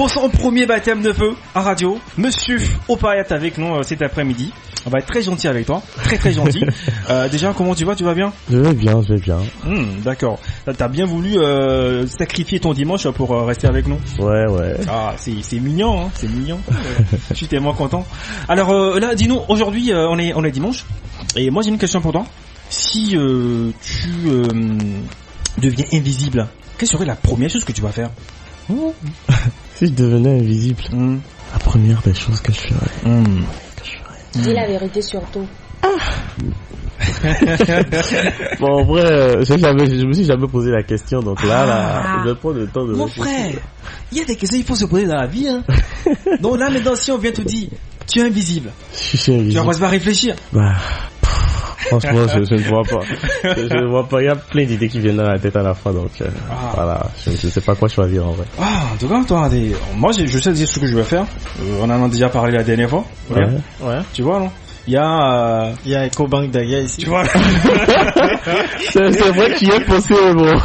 pour son premier baptême de feu à radio. Monsieur Opa est avec nous cet après-midi. On va être très gentil avec toi, très très gentil. Déjà, comment tu vas? Tu vas bien? Je vais bien. D'accord. T'as bien voulu sacrifier ton dimanche pour rester avec nous? Ouais. Ah, c'est mignon, hein, c'est mignon. Je suis tellement content. Alors là, dis-nous, aujourd'hui, on est dimanche, et moi j'ai une question pour toi. Si tu deviens invisible, quelle serait la première chose que tu vas faire? Si je devenais invisible, la première des choses que je ferais. Dis la vérité surtout. Bon, en vrai, je me suis jamais posé la question, donc là, je prends le temps de Mon réfléchir. frère, il y a des questions qu'il faut se poser dans la vie, hein. Donc là, maintenant, si on vient te dire, tu es invisible, Je suis invisible. tu vas pas réfléchir. Bah, franchement, je ne vois pas. Je ne vois pas. Il y a plein d'idées qui viennent dans la tête à la fois, donc voilà. Je ne sais pas quoi choisir en vrai. Ah, en tout cas, toi, moi, je sais dire ce que je vais faire. On en a déjà parlé la dernière fois. Ouais. Tu vois, non? Il y a EcoBank Daga ici. tu vois. C'est vrai qu'il y a pensé, bon.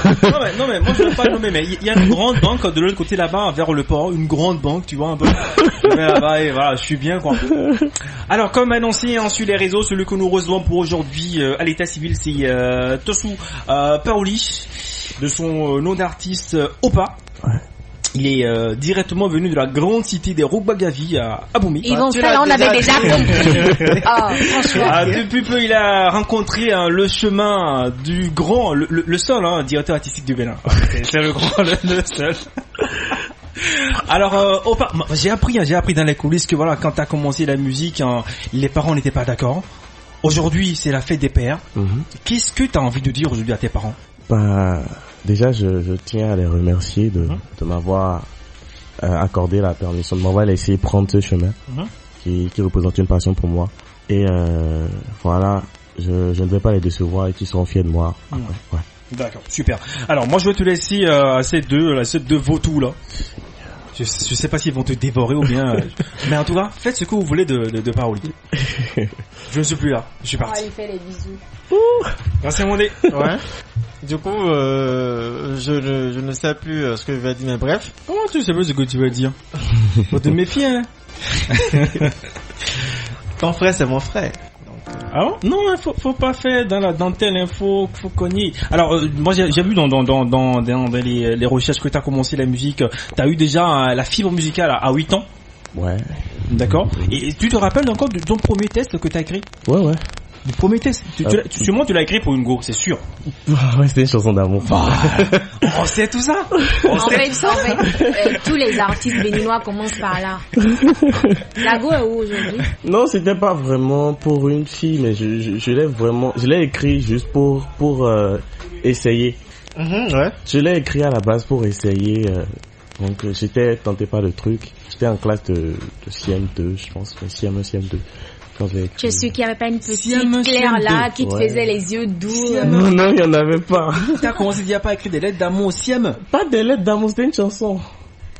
Non mais moi je veux pas le nommer, mais il y a une grande banque de l'autre côté là-bas vers le port, une grande banque, tu vois un peu. Je vais là-bas et voilà, je suis bien quoi. Alors comme annoncé sur les réseaux, celui que nous recevons pour aujourd'hui à l'état civil, c'est Tosu Paoli, de son nom d'artiste Opa. Ouais. Il est directement venu de la grande cité des Rogbagavi à Abomey. Ils vont faire, on avait déjà compris. Franchement. Depuis peu, il a rencontré le chemin du grand, le seul directeur artistique du Bénin. C'est le grand, le seul. Alors, Opa, j'ai appris dans les coulisses que voilà, quand t'as commencé la musique, les parents n'étaient pas d'accord. Aujourd'hui, c'est la fête des pères. Qu'est-ce que t'as envie de dire aujourd'hui à tes parents? Bah, déjà, je tiens à les remercier de m'avoir accordé la permission de m'avoir laissé prendre ce chemin qui représente une passion pour moi. Et voilà, je ne vais pas les décevoir et qu'ils seront fiers de moi. Après, ouais. D'accord, super. Alors, moi, je vais te laisser à ces deux vautours là. Je sais pas s'ils vont te dévorer ou bien... mais en tout cas, faites ce que vous voulez de Paoli. Je ne suis plus là, je suis On va parti. lui faire les bisous. Merci mon nez. Ouais. Du coup, je ne sais plus ce que je vais dire, mais bref. Comment tu sais pas ce que tu vas dire? Faut te méfier, hein. Ton frère, c'est mon frère. Ah bon? Non, faut pas faire dans la dentelle, faut cogner. Alors, moi j'ai vu dans les recherches que t'as commencé la musique, t'as eu déjà la fibre musicale à 8 ans. Ouais. D'accord. Et tu te rappelles encore de ton premier test que t'as écrit? Ouais. Le premier test, sûrement tu l'as écrit pour une go, c'est sûr. Ouais, c'était une chanson d'amour. On sait tout ça. En fait, tous les artistes béninois commencent par là. La go est où aujourd'hui? Non, c'était pas vraiment pour une fille, mais je l'ai écrit juste pour essayer. Ouais. Je l'ai écrit à la base pour essayer. Donc j'étais tenté par le truc. J'étais en classe de CM2, je pense, CM1, CM2. Quand j'ai écrit. Je suis qu'il n'y avait pas une petite Claire là qui te faisait les yeux doux. Non, il n'y en avait pas. T'as commencé déjà pas à écrire des lettres d'amour au CM? Pas des lettres d'amour, c'était une chanson.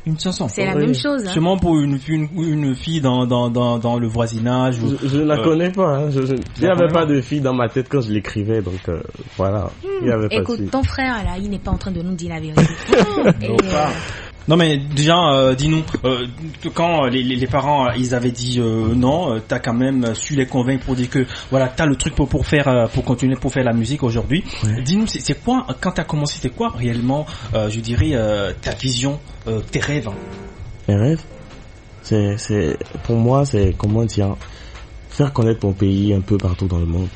Une chanson. C'est la même chose. Hein. Sûrement pour une fille dans le voisinage. Je ne la connais pas. Hein. Il n'y avait pas de fille dans ma tête quand je l'écrivais, donc voilà. Il y avait pas de fille. Écoute, ton frère là, il n'est pas en train de nous dire la vérité. Non mais déjà, dis-nous, quand les parents ils avaient dit non, t'as quand même su les convaincre pour dire que voilà, t'as le truc pour continuer pour faire la musique aujourd'hui. Ouais. Dis-nous, c'est quoi quand t'as commencé, c'était quoi réellement, je dirais, ta vision, tes rêves? Mes rêves, c'est pour moi, c'est comment dire, faire connaître mon pays un peu partout dans le monde.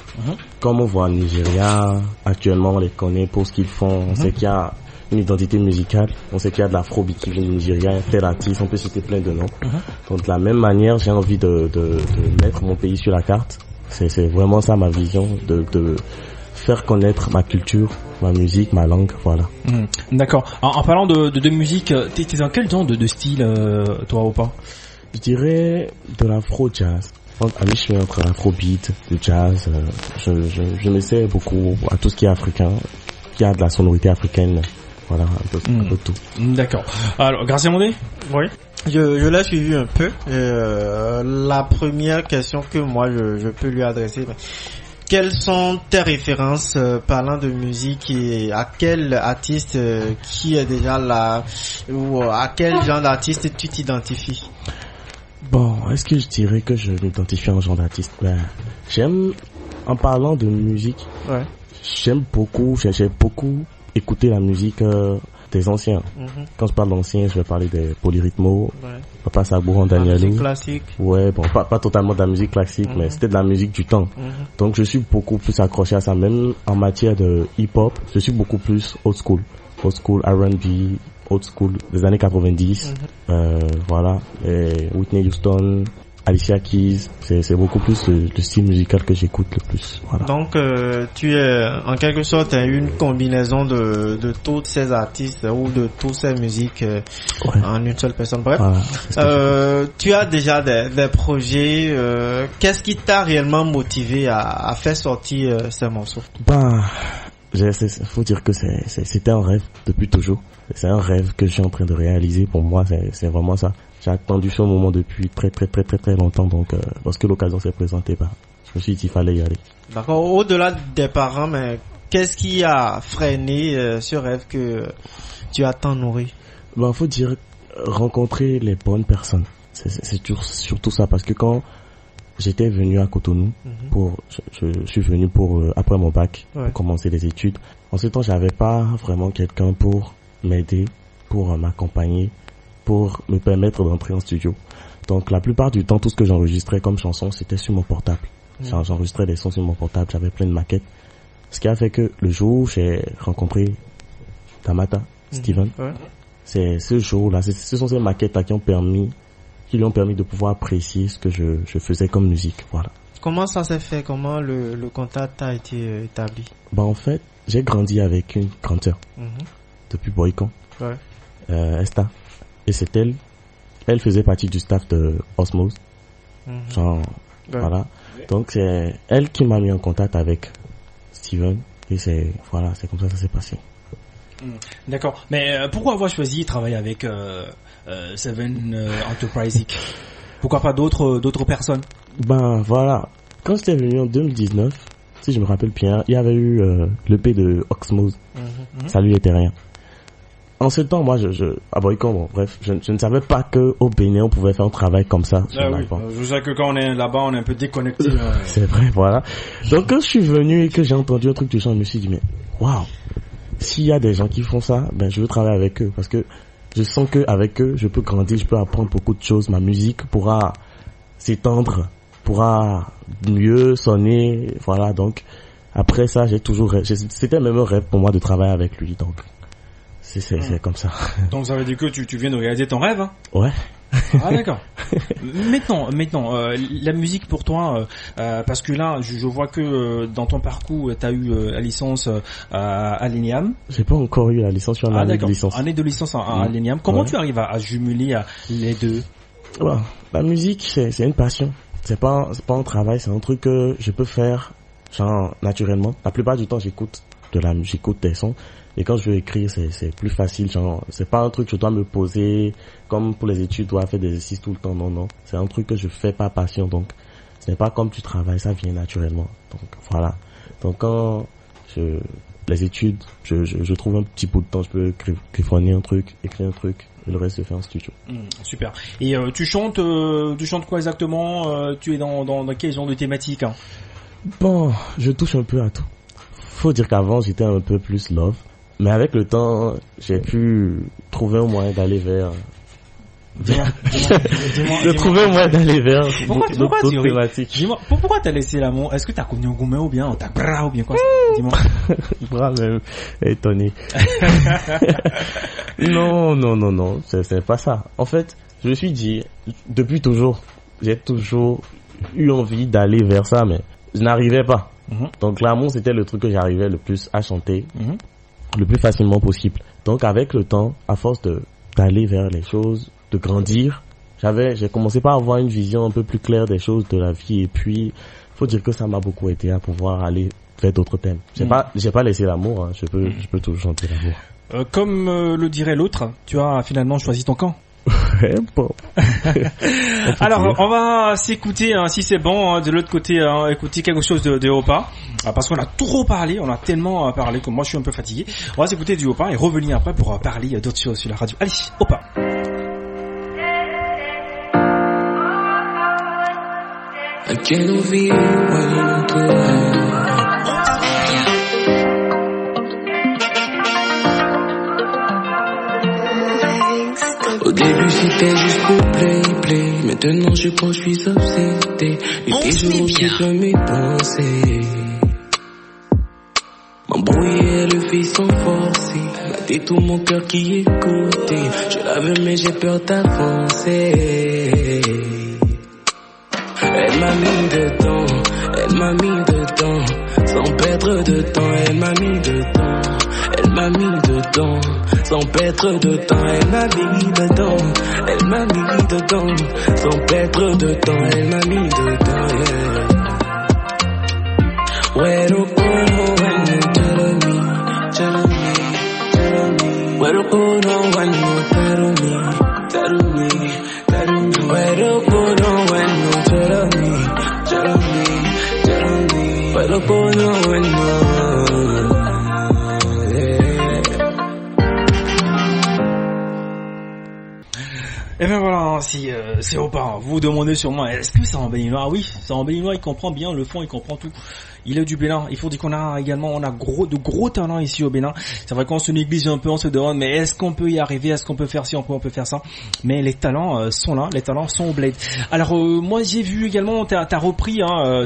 Comme on voit au Nigeria, actuellement on les connaît pour ce qu'ils font, on sait qu'il y a une identité musicale, on sait qu'il y a de l'afrobeat qui vient du Nigeria, tel artiste, on peut citer plein de noms. Donc de la même manière, j'ai envie de mettre mon pays sur la carte. C'est vraiment ça ma vision, de faire connaître ma culture, ma musique, ma langue, voilà. D'accord. En parlant de musique, t'es dans quel genre de style, toi, ou pas? Je dirais de l'afro-jazz. À mi-chemin entre l'afrobeat, le jazz, je m'essaie beaucoup à tout ce qui est africain, qui a de la sonorité africaine. Voilà, un peu tout. D'accord. Alors, Gracia Mondé? Oui. Je l'ai suivi un peu. La première question que moi je peux lui adresser, quelles sont tes références parlant de musique et à quel artiste qui est déjà là ou à quel genre d'artiste tu t'identifies? Bon, est-ce que je dirais que je m'identifie à un genre d'artiste? J'aime, en parlant de musique, Ouais. j'ai beaucoup écouté la musique des anciens. Quand je parle d'anciens, je vais parler des Polyrythmo, Ouais. Papa Sabouran, La musique Danielou. classique. Ouais, bon, pas totalement de la musique classique, mais c'était de la musique du temps. Donc je suis beaucoup plus accroché à ça, même en matière de hip-hop, je suis beaucoup plus old school R&B, old school des années 90, voilà, et Whitney Houston, Alicia Keys, c'est beaucoup plus le style musical que j'écoute le plus, voilà. Donc tu es en quelque sorte une combinaison de tous ces artistes ou de toutes ces musiques en une seule personne. Bref, Voilà, tu as déjà des projets. Qu'est-ce qui t'a réellement motivé à faire sortir ces morceaux? Faut dire que c'était un rêve depuis toujours. C'est un rêve que je suis en train de réaliser. Pour moi, c'est vraiment ça. J'ai attendu ce moment depuis très longtemps. Donc, lorsque l'occasion s'est présentée, je me suis dit qu'il fallait y aller. D'accord. Au-delà des parents, mais qu'est-ce qui a freiné ce rêve que tu as tant nourri? Faut dire rencontrer les bonnes personnes. C'est surtout ça, parce que quand j'étais venu à Cotonou je suis venu pour après mon bac pour commencer les études. En ce temps, j'avais pas vraiment quelqu'un pour m'aider, pour m'accompagner, pour me permettre d'entrer en studio. Donc la plupart du temps, tout ce que j'enregistrais comme chanson, c'était sur mon portable. J'enregistrais des sons sur mon portable, j'avais plein de maquettes. Ce qui a fait que le jour où j'ai rencontré Tamata, Steven, c'est ce jour-là, ce sont ces maquettes-là qui lui ont permis de pouvoir apprécier ce que je faisais comme musique, voilà. Comment ça s'est fait? Comment le contact a été établi? En fait, j'ai grandi avec une grande sœur depuis Boycon, Esta, et c'est elle faisait partie du staff de Osmose, voilà. Donc c'est elle qui m'a mis en contact avec Steven, et c'est comme ça que ça s'est passé. D'accord. Mais pourquoi avoir choisi de travailler avec Seven Enterprises? Pourquoi pas d'autres personnes? Voilà. Quand j'étais venu en 2019, si je me rappelle bien, il y avait eu l'EP de Osmose. Ça lui était rien. En ce temps, moi, à Boycon, bref, je ne savais pas que au Bénin on pouvait faire un travail comme ça sur l'album. Je sais que quand on est là-bas, on est un peu déconnecté. C'est vrai, voilà. Donc quand je suis venu et que j'ai entendu un truc du genre, je me suis dit mais waouh, s'il y a des gens qui font ça, je veux travailler avec eux, parce que je sens que avec eux, je peux grandir, je peux apprendre beaucoup de choses. Ma musique pourra s'étendre, pourra mieux sonner, voilà. Donc après ça, c'était même un rêve pour moi de travailler avec lui. Donc c'est comme ça. Donc ça veut dire que tu viens de réaliser ton rêve, hein? Ouais. Ah d'accord. Maintenant, la musique pour toi, parce que là, je vois que dans ton parcours, tu as eu la licence à l'ENIAM. J'ai pas encore eu la licence, je suis en année de licence. Année de licence à l'ENIAM. Comment tu arrives à jumeler les deux? La musique, c'est une passion. C'est pas un travail, c'est un truc que je peux faire naturellement. La plupart du temps, j'écoute des sons. Et quand je veux écrire, c'est plus facile, c'est pas un truc que je dois me poser, comme pour les études, je dois faire des exercices tout le temps, non. C'est un truc que je fais par passion, donc, ce n'est pas comme tu travailles, ça vient naturellement. Donc, voilà. Donc, quand les études, je trouve un petit bout de temps, je peux griffonner un truc, écrire un truc, et le reste se fait en studio. Super. Et tu chantes quoi exactement? Tu es dans quel genre de thématique, hein? Je touche un peu à tout. Faut dire qu'avant, j'étais un peu plus love. Mais avec le temps, j'ai pu trouver un moyen d'aller vers... trouver un moyen d'aller vers d'autres thématiques. Dis-moi, pourquoi t'as laissé l'amour? Est-ce que t'as connu un gourmet ou bien t'as bras ou bien quoi? Dis-moi. Bras même, étonné. Non, c'est pas ça. En fait, je me suis dit, depuis toujours, j'ai toujours eu envie d'aller vers ça, mais je n'arrivais pas. Donc l'amour, c'était le truc que j'arrivais le plus à chanter. Le plus facilement possible. Donc avec le temps, à force d'aller vers les choses, de grandir, j'ai commencé par avoir une vision un peu plus claire des choses de la vie, et puis faut dire que ça m'a beaucoup aidé à pouvoir aller vers d'autres thèmes. J'ai pas laissé l'amour, hein. Je peux toujours chanter l'amour. Comme le dirait l'autre, tu as finalement choisi ton camp. Ouais, bon. Alors, on va s'écouter, hein, si c'est bon, hein, de l'autre côté, écouter quelque chose de Opa, parce qu'on a trop parlé, on a tellement parlé que moi je suis un peu fatigué. On va s'écouter du Opa et revenir après pour parler d'autres choses sur la radio. Allez, Opa. I can't oublier when au début c'était juste pour play. Maintenant je crois que je suis obsédé. Et tes jours occupent mes pensées. M'embrouiller le fait sans forcer. Mater tout mon cœur qui écoutait. Je la veux mais j'ai peur d'avancer. Elle m'a mis dedans, sans perdre de temps, elle m'a mis dedans, sans perdre de temps, elle m'a mis dedans, sans perdre de temps, elle m'a mis dedans, yeah. Where to go when you tell me, where to go when you tell me, where to go when you tell me, where to go when you. Et ben voilà, c'est Opa. Vous vous demandez sûrement, est-ce que c'est en béninois? Ah oui, c'est en béninois, il comprend bien le fond, il comprend tout. Il est du Bénin. Il faut dire qu'on a également, de gros talents ici au Bénin. C'est vrai qu'on se néglige un peu, on se demande, mais est-ce qu'on peut y arriver? Est-ce qu'on peut faire ci? On peut faire ça? Mais les talents sont là, les talents sont au bled. Alors, moi, j'ai vu également, t'as repris,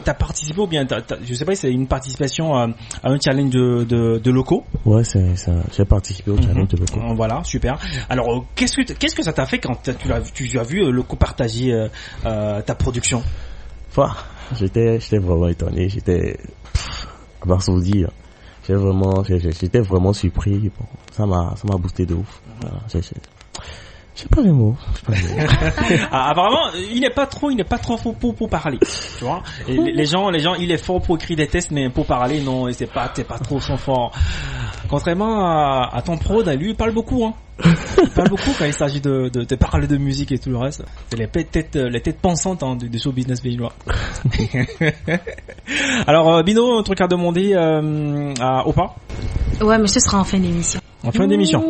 t'as participé ou bien, je sais pas si c'est une participation à un challenge de locaux. Ouais, c'est ça. J'ai participé au challenge de locaux. Voilà, super. Alors, qu'est-ce que ça t'a fait quand tu as vu locaux partager ta production? J'étais vraiment étonné, j'étais abasourdi. J'étais vraiment surpris. Bon, ça m'a boosté de ouf. Voilà, j'ai pas les mots. Apparemment, il n'est pas trop fort pour parler, tu vois. Et les gens, il est fort pour écrire des tests, mais pour parler, non, t'es pas trop son fort. Contrairement à ton prod, lui, il parle beaucoup, hein. Il parle beaucoup quand il s'agit de parler de musique et tout le reste. C'est les têtes pensantes, hein, du show business béninois. Alors, Bino, un truc à demander à Opa? Ouais, mais ce sera en fin d'émission. En fin d'émission.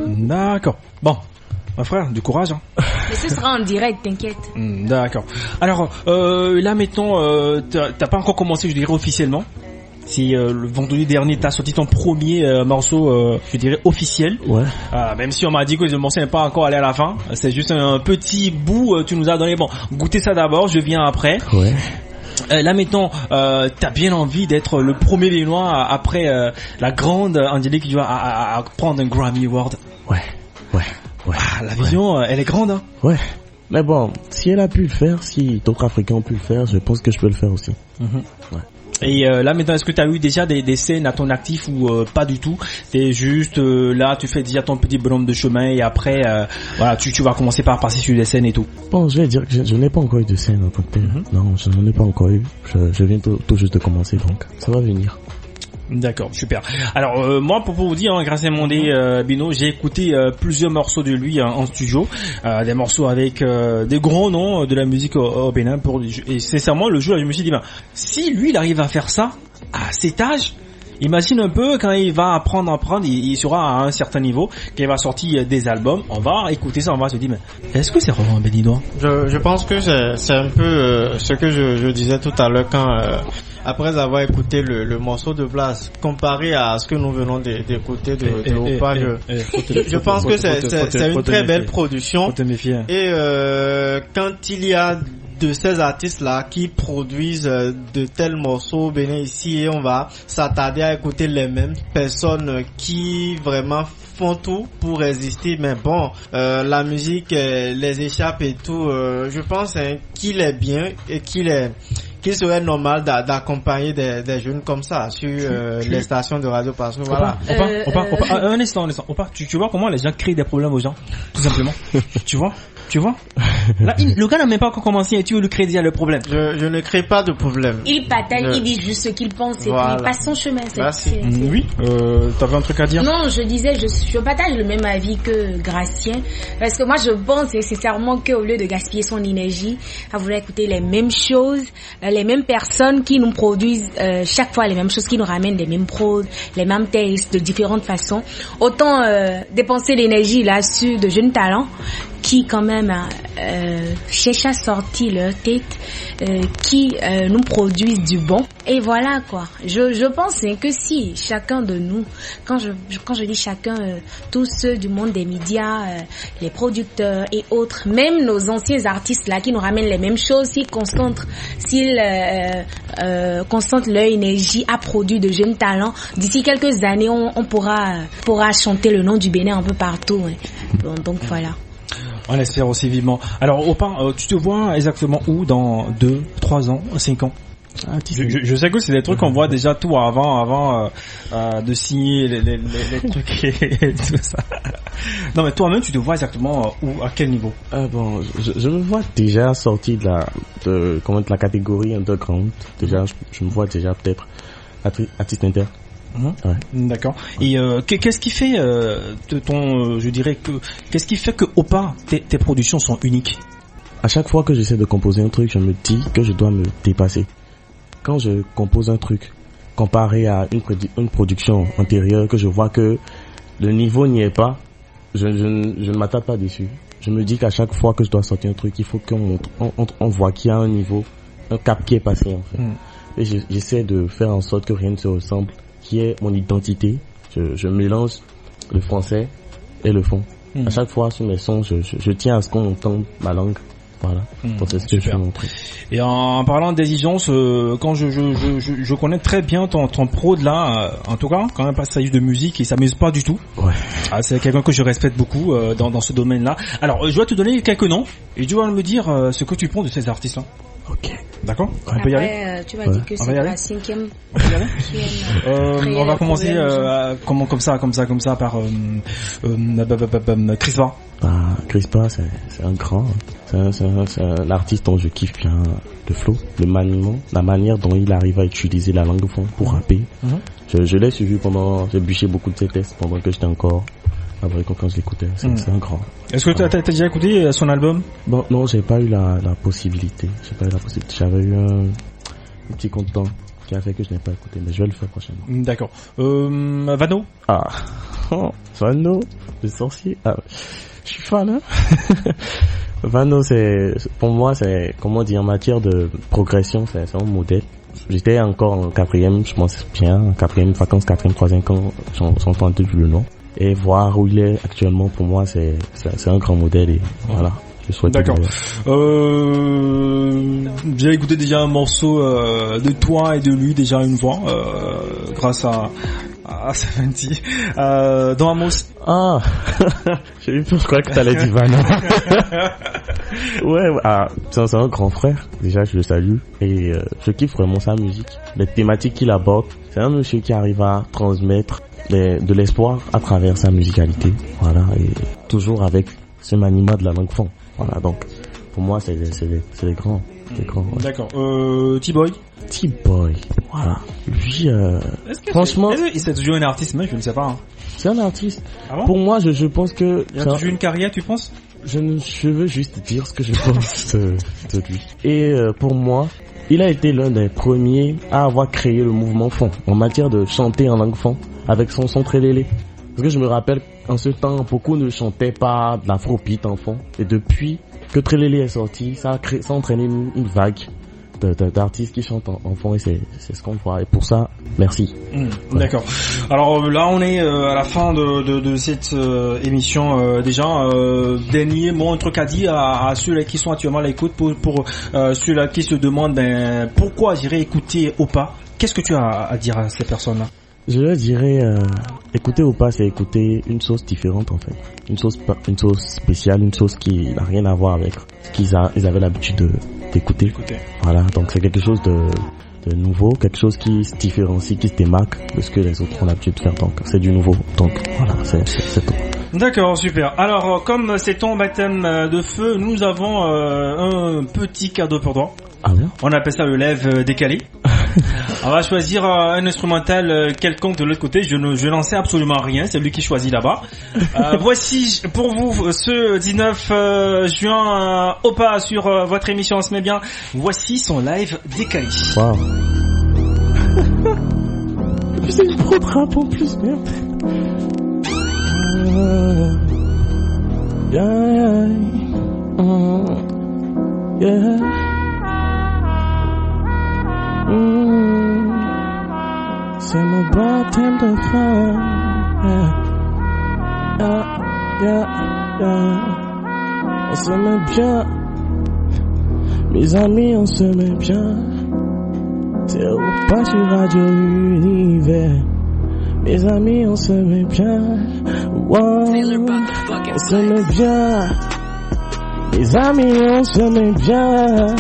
D'accord. Bon. Ma frère, du courage, hein. Mais ce sera en direct, t'inquiète. D'accord. Alors, là maintenant, t'as pas encore commencé, je dirais, officiellement. Si le vendredi dernier t'as sorti ton premier morceau, je dirais officiel. Ouais. Même si on m'a dit que le morceau n'est pas encore allé à la fin, c'est juste un petit bout. Tu nous as donné. Bon, goûtez ça d'abord, je viens après. Ouais. Là maintenant, t'as bien envie d'être le premier Béninois après la grande Angélique qui va à prendre un Grammy Award. Ouais. La vision, elle est grande, hein. Ouais. Mais bon, si elle a pu le faire, si d'autres Africains ont pu le faire, je pense que je peux le faire aussi. Ouais. Et là maintenant, est-ce que tu as eu déjà des scènes à ton actif ou pas du tout? T'es juste là, tu fais déjà ton petit bonhomme de chemin et après, voilà, tu vas commencer par passer sur les scènes et tout. Bon, je vais dire que je n'ai pas encore eu de scène en tant que tel. Non, je n'en ai pas encore eu. Je viens tout juste de commencer, donc ça va venir. D'accord, super. Alors moi, pour vous dire, grâce à Mondé Bino, j'ai écouté plusieurs morceaux de lui en studio, des morceaux avec des grands noms de la musique au Bénin. Et sincèrement, le jour, je me suis dit, si lui, il arrive à faire ça à cet âge, imagine un peu quand il va apprendre, il sera à un certain niveau, quand il va sortir des albums, on va écouter ça, on va se dire, mais est-ce que c'est vraiment un béninois? Je pense que c'est un peu ce que je disais tout à l'heure quand après avoir écouté le morceau de Blas, comparé à ce que nous venons d'écouter de Opa, je pense que c'est une très belle production. Et quand il y a de ces artistes-là qui produisent de tels morceaux au Bénin ici, et on va s'attarder à écouter les mêmes personnes qui vraiment font tout pour résister, mais bon, la musique les échappe et tout. Je pense qu'il est bien et qu'il serait normal d'accompagner des jeunes comme ça sur les stations de radio, parce que voilà. Opa, un instant. Opa, tu vois comment les gens créent des problèmes aux gens, tout simplement. Tu vois Là, le gars n'a même pas encore commencé et tu veux lui créer déjà le problème. Je ne crée pas de problème. Il partage, il dit juste ce qu'il pense et Voilà. puis il passe son chemin. Oui, t'avais un truc à dire? Non, je disais, je partage le même avis que Gracien, parce que moi je pense nécessairement qu'au lieu de gaspiller son énergie à vouloir écouter les mêmes choses, les mêmes personnes qui nous produisent chaque fois les mêmes choses, qui nous ramènent les mêmes prods, les mêmes tastes de différentes façons, autant dépenser l'énergie là sur de jeunes talents qui quand même cherchent à sortir leur tête, qui nous produisent du bon. Et voilà quoi. Je pense que si chacun de nous, quand je dis chacun, tous ceux du monde des médias, les producteurs et autres, même nos anciens artistes là qui nous ramènent les mêmes choses, s'ils concentrent leur énergie à produire de jeunes talents, d'ici quelques années on pourra chanter le nom du Bénin un peu partout. Hein. Donc voilà. On espère aussi vivement. Alors, Opa, tu te vois exactement où dans 2, 3 ans, 5 ans? Je sais que c'est des trucs qu'on voit déjà tout avant de signer les trucs et tout ça. Non, mais toi-même, tu te vois exactement où, à quel niveau? Bon, je me vois déjà sorti de la catégorie underground. Déjà, je me vois déjà peut-être artiste inter. Ouais. D'accord. Et qu'est-ce qui fait qu'est-ce qui fait que Opa tes productions sont uniques? À chaque fois que j'essaie de composer un truc, je me dis que je dois me dépasser. Quand je compose un truc comparé à une production antérieure, que je vois que le niveau n'y est pas, je ne m'attarde pas dessus. Je me dis qu'à chaque fois que je dois sortir un truc, il faut qu'on voit qu'il y a un niveau, un cap qui est passé en fait. Et j'essaie de faire en sorte que rien ne se ressemble, qui est mon identité. Je mélange le français et le fond. À chaque fois sur mes sons, je tiens à ce qu'on entende ma langue. Voilà. Donc c'est ce que je fais montrer. Et en parlant d'exigence, quand je connais très bien ton prod là, en tout cas, quand même pas s'agit de musique, il s'amuse pas du tout. Ouais. C'est quelqu'un que je respecte beaucoup dans ce domaine-là. Alors, je vais te donner quelques noms et tu vas me dire ce que tu penses de ces artistes-là. Ok. D'accord. On peut y aller. Tu m'as dit que c'est la cinquième. On peut y aller. On va commencer comme ça par Crispa. Crispa, c'est un grand. C'est un artiste dont je kiffe bien le flow, le maniement, la manière dont il arrive à utiliser la langue de fond pour rapper. Je l'ai suivi j'ai bûché beaucoup de ses tests pendant que j'étais encore quand je l'écoutais. C'est un grand. Est-ce que t'as déjà écouté son album? Bon, non, j'ai pas eu la possibilité. J'avais eu un petit content qui a fait que je n'ai pas écouté, mais je vais le faire prochainement. D'accord. Vano? Vano, le sorcier. Je suis fan, hein. Vano, pour moi, comment dire, en matière de progression, c'est un modèle. J'étais encore en quatrième, je pense bien, en quatrième, vacances, quatrième, troisième, quand j'entends un peu le nom. Et voir où il est actuellement, pour moi, c'est un grand modèle et voilà. Je souhaite. D'accord. J'ai écouté déjà un morceau de toi et de lui déjà une fois grâce à Saventi dans Amos. J'ai eu peur, je crois que t'allais dire Vano. Ouais, c'est un grand frère. Déjà, je le salue et je kiffe vraiment sa musique. Les thématiques qu'il aborde, c'est un monsieur qui arrive à transmettre de l'espoir à travers sa musicalité. Voilà, et toujours avec ce maniement de la langue fond. Voilà, donc pour moi, c'est les grands. Ouais. D'accord. T-Boy. Voilà. Lui, franchement, c'est toujours un artiste, mais je ne sais pas. Hein. C'est un artiste. Ah bon? Pour moi, je pense que il a toujours une carrière, tu penses? Je veux juste dire ce que je pense de lui. Et pour moi, il a été l'un des premiers à avoir créé le mouvement fond en matière de chanter en langue fond avec son son Trélélé. Parce que je me rappelle, en ce temps, beaucoup ne chantaient pas de l'afrobeat en fond. Et depuis que Trélélé est sorti, ça a entraîné une vague d'artistes qui chantent en fond et c'est ce qu'on voit. Et pour ça, merci. D'accord. Alors là, on est à la fin de cette émission déjà. Dernier mot, un truc à dire à ceux qui sont actuellement à l'écoute pour ceux-là qui se demandent pourquoi j'irai écouter Opa. Qu'est-ce que tu as à dire à ces personnes-là? Je leur dirais, écouter Opa, c'est écouter une sauce différente en fait. Une sauce spéciale, une sauce qui n'a rien à voir avec ce qu'ils avaient l'habitude d'écouter. Voilà, donc c'est quelque chose de nouveau, quelque chose qui se différencie, qui se démarque de ce que les autres ont l'habitude de faire. Donc c'est du nouveau. Donc voilà, c'est tout. D'accord, super. Alors, comme c'est ton baptême de feu, nous avons un petit cadeau pour toi. Ah bien? On appelle ça le lève décalé. On va choisir un instrumental quelconque de l'autre côté. Je n'en sais absolument rien. C'est lui qui choisit là-bas. Voici pour vous ce 19 juin Opa sur votre émission On se met bien. Voici son live décalé. Wow. Et puis c'est une pro de rap en plus, merde. Yeah. C'est mon baptême de feu. On se met bien. Mes amis, on se met bien. C'est au pas sur Radio Univers. Mes amis, on se met bien. Wow. On se met bien. Mes amis, on se met bien.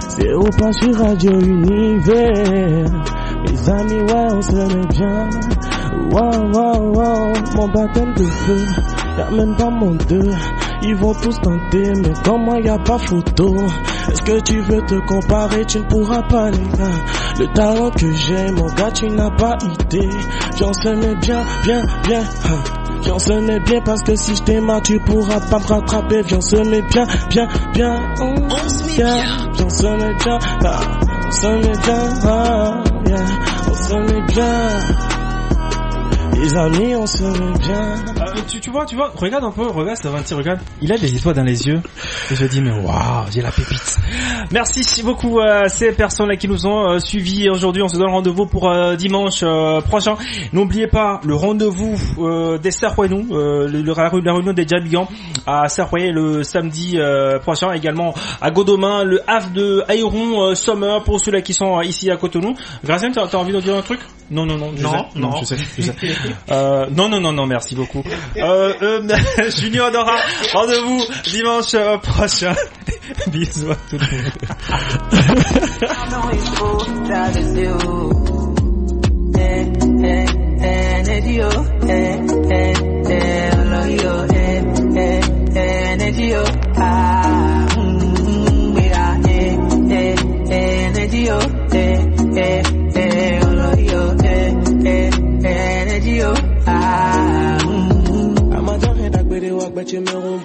C'est au pas sur Radio Univers. Mes amis, ouais, on se met bien. Wow, mon baptême de feu. Y'a même pas mon deux. Ils vont tous tenter, mais comme moi y'a pas photo. Est-ce que tu veux te comparer? Tu ne pourras pas, les gars. Le talent que j'ai, mon gars, tu n'as pas idée. J'en se met bien. J'en se met bien parce que si je t'aime, tu pourras pas me rattraper. J'en se met bien. J'en se met bien. On se met bien. On se met bien. Les amis, on se met bien. Tu vois, regarde un peu, regarde Savanti, regarde. Il a des étoiles dans les yeux. Et je dis, mais waouh, j'ai la pépite. Merci beaucoup à ces personnes-là qui nous ont suivis aujourd'hui. On se donne rendez-vous pour dimanche prochain. N'oubliez pas le rendez-vous des Serroinou, la réunion des Djabigans à Serroy le samedi prochain. Également à Godomain, le havre de Aéron Summer pour ceux-là qui sont ici à Cotonou. Gracien, t'as envie de dire un truc? Non, je sais. Non, merci beaucoup. Junior Dora, rendez-vous dimanche prochain. Bisous à tout le monde. But you know,